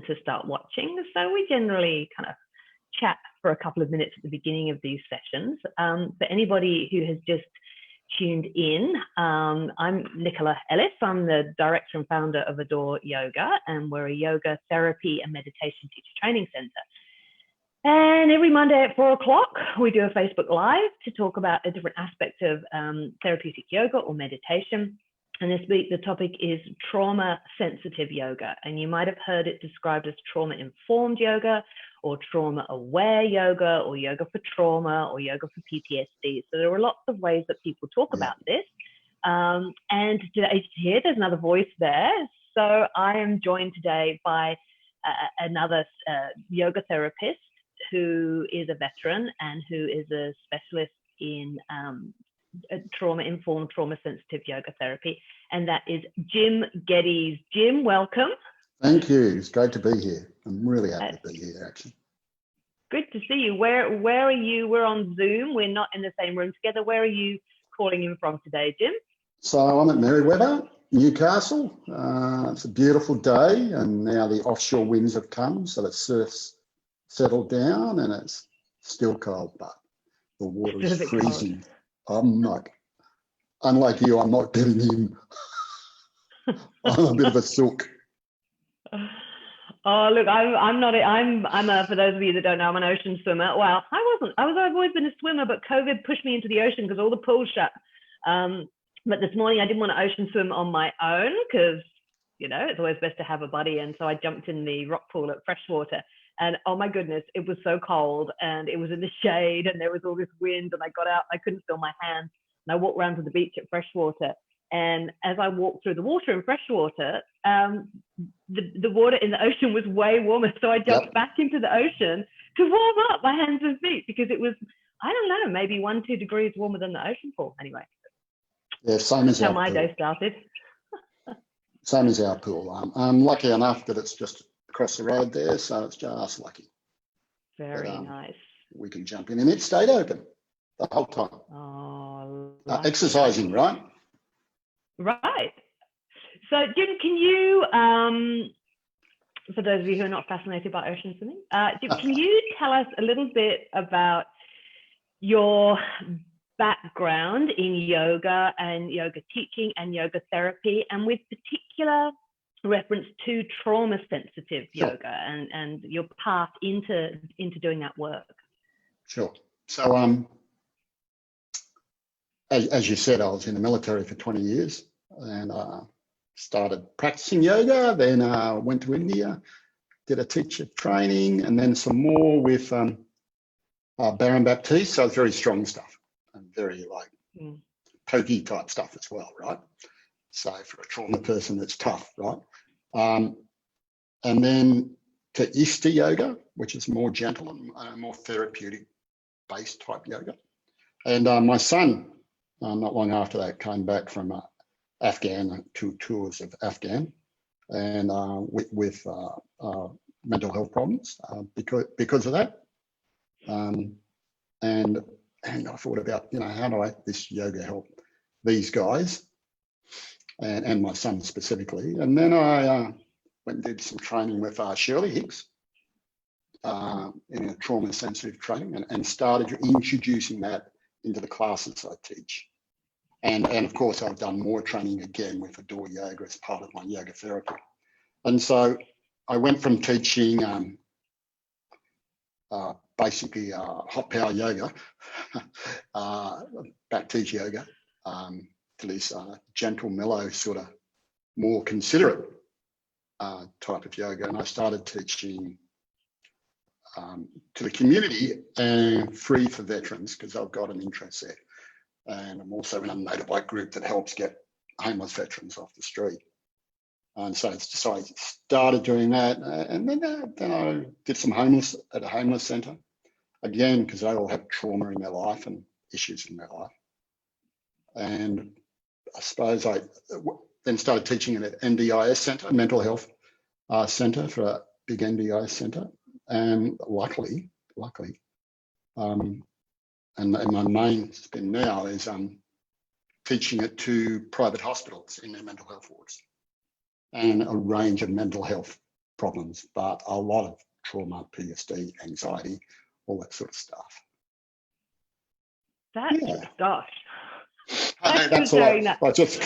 and to start watching. So we generally kind of chat for a couple of minutes at the beginning of these sessions. For anybody who has just tuned in, I'm Nikola Ellis. I'm the director and founder of Adore Yoga, and we're a yoga therapy and meditation teacher training center. And every Monday at 4 o'clock, we do a Facebook Live to talk about a different aspect of therapeutic yoga or meditation. And this week, the topic is trauma-sensitive yoga. And you might have heard it described as trauma-informed yoga, or trauma-aware yoga, or yoga for trauma, or yoga for PTSD. So there are lots of ways that people talk about this. And today, here, there's another voice there. So I am joined today by another yoga therapist who is a veteran and who is a specialist in trauma-informed, trauma-sensitive yoga therapy, and that is Jim Geddes. Jim, welcome. Thank you. It's great to be here. I'm really happy to be here, actually. Good to see you. Where are you? We're on Zoom. We're not in the same room together. Where are you calling in from today, Jim? So I'm at Merewether, Newcastle. It's a beautiful day, and now the offshore winds have come, so the surf's settled down, and it's still cold, but the water is freezing. I'm not, unlike you, I'm not getting in. I'm a bit of a sook. Oh, look, I'm for those of you that don't know, I'm an ocean swimmer. Well, I've always been a swimmer, but COVID pushed me into the ocean because all the pools shut. But this morning I didn't want to ocean swim on my own because, you know, it's always best to have a buddy. And so I jumped in the rock pool at freshwater. And oh my goodness, it was so cold, and it was in the shade, and there was all this wind, and I got out, I couldn't feel my hands, and I walked around to the beach at freshwater. And as I walked through the water in freshwater, the water in the ocean was way warmer. So I jumped back into the ocean to warm up my hands and feet because it was, I don't know, maybe 1-2 degrees warmer than the ocean pool. Anyway. Yeah, same as how my day started. Same as our pool. I'm lucky enough that it's just across the road there, so it's just lucky. Very nice. We can jump in, and it stayed open the whole time. Oh, exercising, right? Right. So, Jim, can you, for those of you who are not fascinated by ocean swimming, Jim, can you tell us a little bit about your background in yoga and yoga teaching and yoga therapy, and with particular reference to trauma-sensitive yoga and your path into doing that work? Sure. So, as you said, I was in the military for 20 years and started practicing yoga, then went to India, did a teacher training, and then some more with Baron Baptiste. So it's very strong stuff and very like pokey type stuff as well, right? So for a trauma person, it's tough, right? And then to Ishta yoga, which is more gentle and more therapeutic based type yoga. And my son, not long after that, came back from Afghan, 2 tours of Afghan, and with mental health problems because of that. And I thought about, you know, how do this yoga help these guys and my son specifically. And then I went and did some training with Shirley Hicks in a trauma sensitive training and started introducing that into the classes I teach. And of course, I've done more training again with Adore Yoga as part of my yoga therapy. And so I went from teaching basically hot power yoga, Baptiste yoga, to this gentle, mellow, sort of more considerate type of yoga. And I started teaching to the community and free for veterans because I've got an interest there. And I'm also in a motorbike group that helps get homeless veterans off the street. And so I started doing that. And then I did some at a homeless centre, again, because they all have trauma in their life and issues in their life. And I suppose I then started teaching at an NDIS centre, mental health centre, for a big NDIS centre. And luckily, and my main spin now is teaching it to private hospitals in their mental health wards and a range of mental health problems, but a lot of trauma, PSD, anxiety, all that sort of stuff. Gosh. I know that's a lot. I just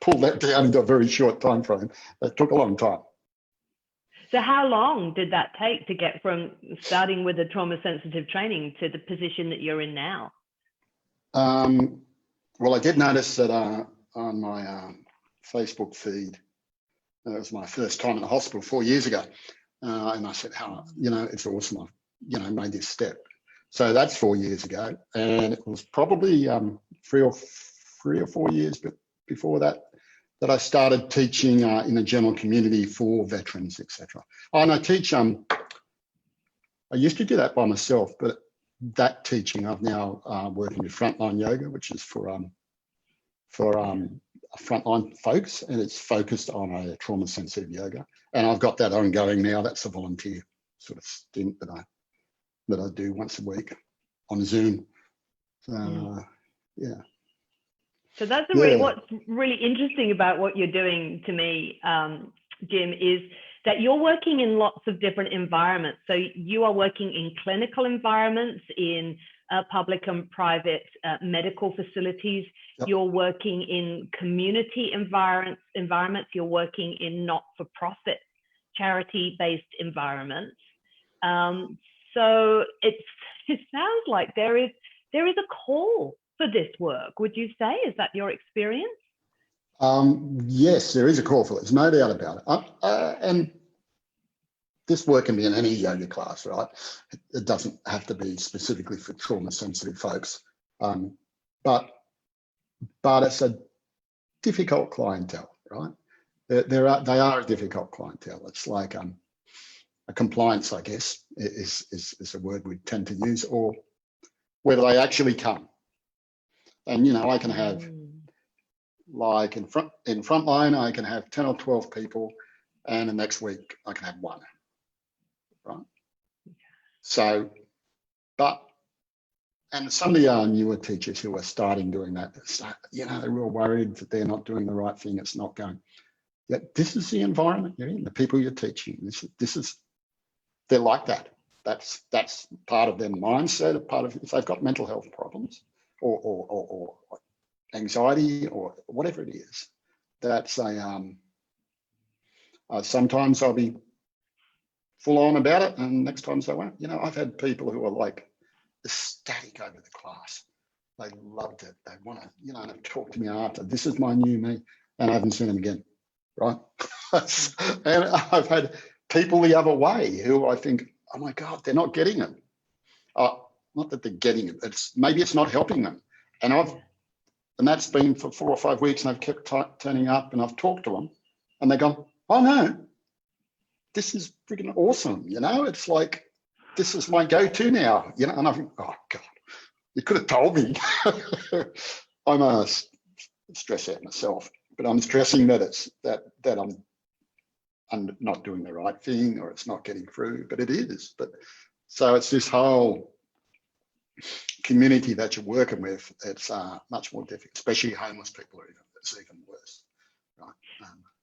pulled that down into a very short time frame. That took a long time. So how long did that take to get from starting with the trauma sensitive training to the position that you're in now? Well, I did notice that on my Facebook feed, it was my first time in the hospital 4 years ago. And I said, it's awesome. I've, made this step. So that's 4 years ago. And it was probably 3 or 4 years before that I started teaching in the general community for veterans, etc. And I teach, I used to do that by myself, but that teaching I've now working with frontline yoga, which is for frontline folks, and it's focused on a trauma sensitive yoga. And I've got that ongoing now. That's a volunteer sort of stint that I do once a week on Zoom. Yeah. So that's what's really interesting about what you're doing to me, Jim, is that you're working in lots of different environments. So you are working in clinical environments, in public and private medical facilities. Yep. You're working in community environments. You're working in not-for-profit, charity-based environments. So it sounds like there is a call for this work, would you say? Is that your experience? Yes, there is a call for it. There's no doubt about it. And this work can be in any yoga class, right? It doesn't have to be specifically for trauma-sensitive folks. But it's a difficult clientele, right? They are a difficult clientele. It's like a compliance, I guess, is a word we tend to use, or whether they actually come. And I can have, like in frontline, I can have 10 or 12 people, and the next week I can have one, right? So, and some of the newer teachers who are starting doing that, they're real worried that they're not doing the right thing. It's not going. Yeah, this is the environment you're in. The people you're teaching. They're like that. That's part of their mindset. Part of if they've got mental health problems or anxiety or whatever it is. That's sometimes I'll be full on about it, and next times I won't. I've had people who are like ecstatic over the class. They loved it. They want to, talk to me after. This is my new me, and I haven't seen them again, right? And I've had people the other way who I think, oh my God, they're not getting it. Not that they're getting it. Maybe it's not helping them. And that's been for 4 or 5 weeks, and I've kept turning up, and I've talked to them, and they go, oh no, this is freaking awesome. It's like, this is my go-to now, and I think, oh God, you could have told me. I'm a stress out myself, but I'm stressing that I'm not doing the right thing, or it's not getting through, but it is. But so it's this whole community that you're working with. It's much more difficult, especially homeless people. It's even worse. Right.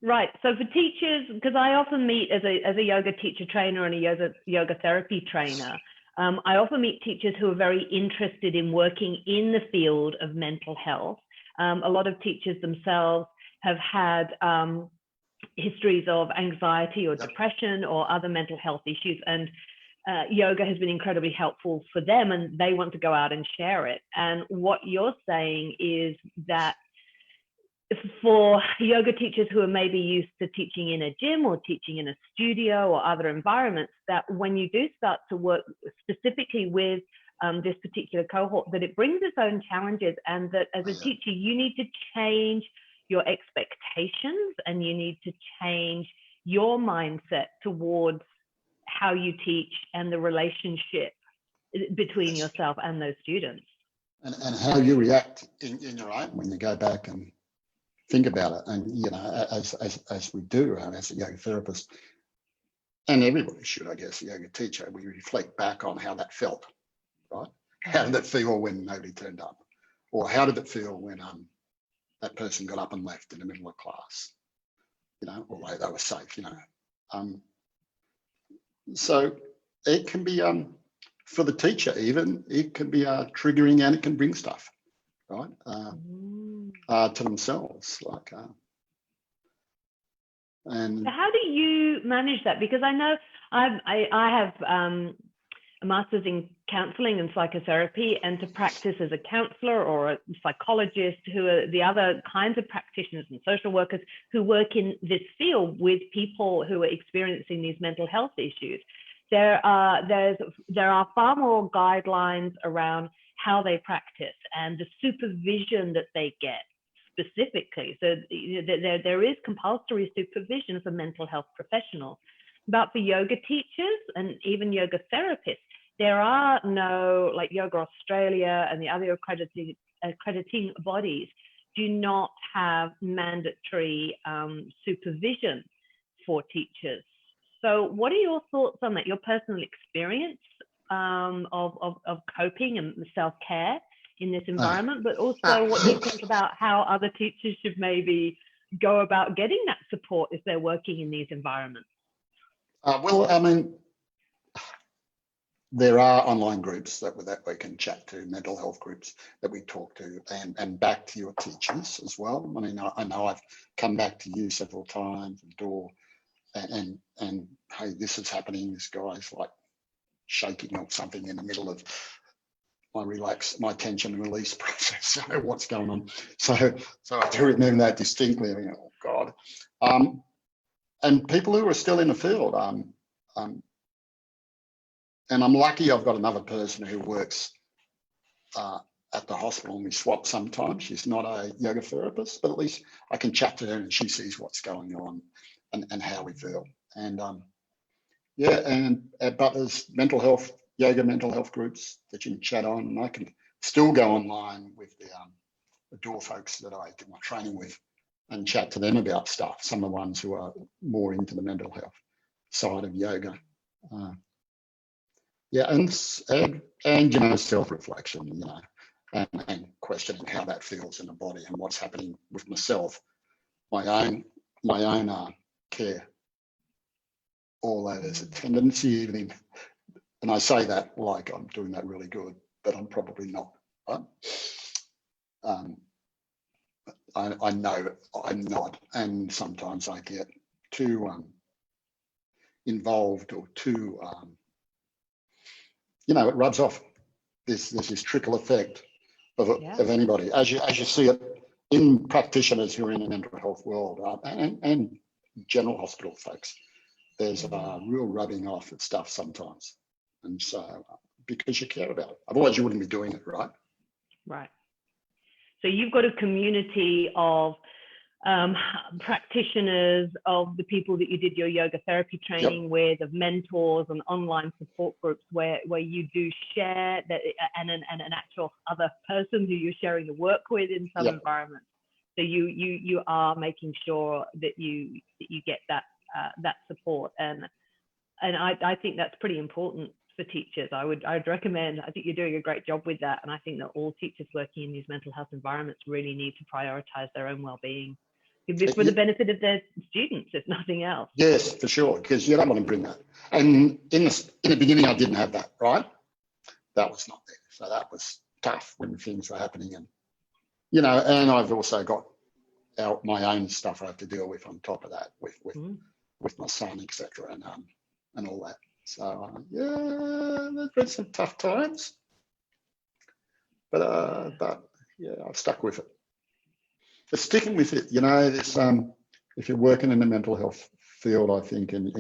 Right. So for teachers, because I often meet as a yoga teacher trainer and a yoga therapy trainer, I often meet teachers who are very interested in working in the field of mental health. A lot of teachers themselves have had histories of anxiety or depression or other mental health issues, and yoga has been incredibly helpful for them, and they want to go out and share it. And what you're saying is that for yoga teachers who are maybe used to teaching in a gym or teaching in a studio or other environments, that when you do start to work specifically with this particular cohort, that it brings its own challenges, and that as a teacher, you need to change your expectations, and you need to change your mindset towards how you teach and the relationship between yourself and those students. And how you react in your own when you go back and think about it. And, as we do as a yoga therapist, and everybody should, I guess, a yoga teacher, we reflect back on how that felt, right? How did it feel when nobody turned up? Or how did it feel when that person got up and left in the middle of class? Although they were safe, So it can be, for the teacher even, it can be triggering, and it can bring stuff, right, to themselves. Like, and so how do you manage that? Because I know I have a master's in counselling and psychotherapy, and to practice as a counsellor or a psychologist, who are the other kinds of practitioners and social workers who work in this field with people who are experiencing these mental health issues, there are far more guidelines around how they practice and the supervision that they get specifically. So there is compulsory supervision for mental health professionals. But for yoga teachers and even yoga therapists, there are no, like Yoga Australia and the other accrediting bodies do not have mandatory supervision for teachers. So what are your thoughts on that, your personal experience of coping and self-care in this environment, but also what you think about how other teachers should maybe go about getting that support if they're working in these environments? Well, I mean, there are online groups that we can chat to, mental health groups that we talk to, and back to your teachers as well. I mean, I know I've come back to you several times, and hey, this is happening. This guy's like shaking or something in the middle of my tension and release process. So what's going on? So I do remember that distinctly. I mean, oh God. And people who are still in the field, and I'm lucky I've got another person who works at the hospital, and we swap sometimes. She's not a yoga therapist, but at least I can chat to her and she sees what's going on and how we feel. And but there's yoga mental health groups that you can chat on, and I can still go online with the door folks that I do my training with and chat to them about stuff. Some of the ones who are more into the mental health side of yoga. And self-reflection, and questioning how that feels in the body and what's happening with myself, my own care. Although there's a tendency even and I say that like I'm doing that really good, but I'm probably not. Right? I know I'm not, and sometimes I get too involved or too, it rubs off. There's this trickle effect of anybody, as you see it in practitioners who are in the mental health world, and general hospital folks. There's a real rubbing off of stuff sometimes, and so because you care about it, otherwise you wouldn't be doing it, right? Right. So you've got a community of practitioners, of the people that you did your yoga therapy training with, of mentors and online support groups where you do share that, and an actual other person who you're sharing the work with in some environments. So you are making sure that you get that support, and I think that's pretty important for teachers. I'd recommend. I think you're doing a great job with that, and I think that all teachers working in these mental health environments really need to prioritize their own well-being for the benefit of their students, if nothing else. Yes, for sure, because you don't want to bring that. And in the beginning, I didn't have that, right? That was not there, so that was tough when things were happening, and and I've also got my own stuff I have to deal with on top of that, with my son, etc., and all that. So there's been some tough times, but I've stuck with it. But sticking with it, this if you're working in the mental health field, I think, and